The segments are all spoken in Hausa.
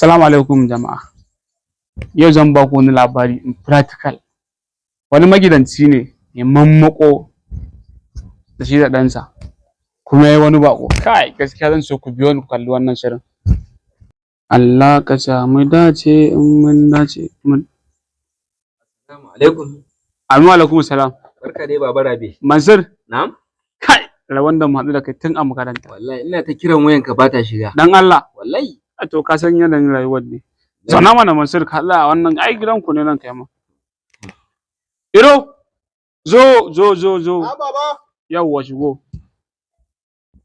Assalamu alaikum jama'a. Yau zan ba ku wani labari in practical. Wani magidanci ne ya mammako da shi da ɗansa kuma yayi wani bako. Kai gaskiya zan so ku biyo ni ku kalli wannan shirin. Allah ka sa mu dace in mun dace mun. Assalamu alaikum. Amin alaikum salam. Barka dai Baba Rabe. Mansur. Na'am. Kai rabon da mu haɗu da kai tun a makaranta. Wallahi ina ta kiran wayanka ba ta shiga. Dan Allah. Wallahi. To ka san yanayin rayuwar ne. Zauna mana Mansur ka Allah wannan ai gidanku ne nan kai ma. Iro zo. Baba. Yawwa shigo.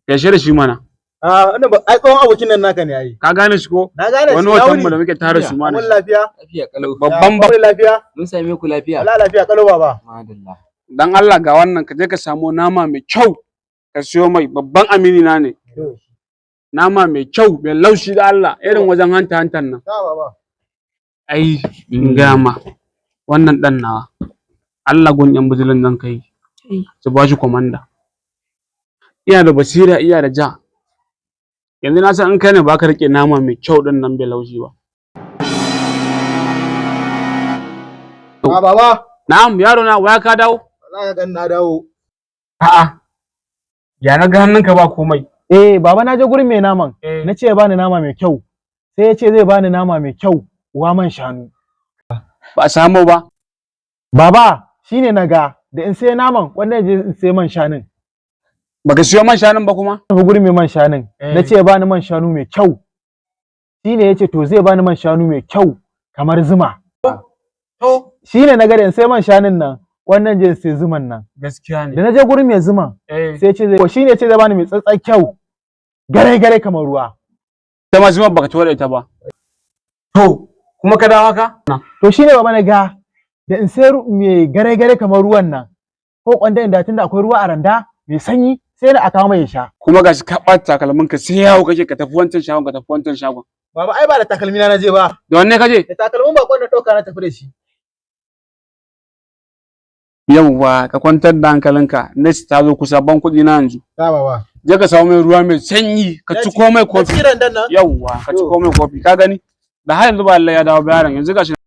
Gaishe da shi mana. Wannan ba ai tsawon abokin nan naka ne ai. Ka gane shi ko? Na gane shi. Wani watan mu da muke tare su mana. Mun lafiya. Lafiya kalau. Babban Mun lafiya. Mun same ku lafiya. Wallahi lafiya kalau baba. Madalla. Dan Allah ga wannan ka je ka samu nama mai kyau ka siyo mai babban amini na ne. Nama mai kyau mai laushi da Allah irin wajen hantan nan. Ta baba. Ai in gama wannan dan nawa Allah gun yan buzulin nan kai su ba shi komanda. Iya da basira iya da ja. Yanzu na san in kai ne ba ka rike nama mai kyau din nan bai laushi ba. Baba. Na'am yaro na waya ka dawo? Wallahi ga na dawo. A'a. Ya na ga hannunka ba komai. Baba na je gurin mai naman. Na ce ya bani nama mai kyau. Sai ya ce zai bani nama mai kyau, uwa man shanu. Ba a samu ba. Baba, shine naga da in sai naman wanda je in sai man shanun. Baka siyo man shanun ba kuma? Tafi gurin mai man shanun. Na ce ya bani man shanu mai kyau. Shine ya ce to zai bani man shanu mai kyau kamar zuma. To. Shine naga da in sai man shanun nan wannan je in sai zuman nan. Gaskiya ne. Da na je gurin mai zuman sai ce zai shine ce zai bani mai tsatsar kyau. Gare kamar ruwa. Ta ma zuma baka tuwa ita ba. To, kuma ka dawo haka? To shine baba na ga da in sai mai gare kamar ruwan nan. Ko kwanda inda tunda akwai ruwa a randa mai sanyi sai da aka mai sha. Kuma gashi ka ɓata takalmin ka sai yawo kake ka tafi wancan shagon ka tafi wancan shagon. Baba ai ba da takalmi na je ba. Da wanne kaje? Da takalmin bakon na ɗauka na tafi da shi. Yawwa ka kwantar da hankalinka next ta zo kusa ban kuɗi na yanzu. Ta baba. Je ka samu mai ruwa mai sanyi ka ci komai kofi. Yawwa ka ci komai kofi ka gani? Da har yanzu ba Allah ya dawo bayaran yanzu gashi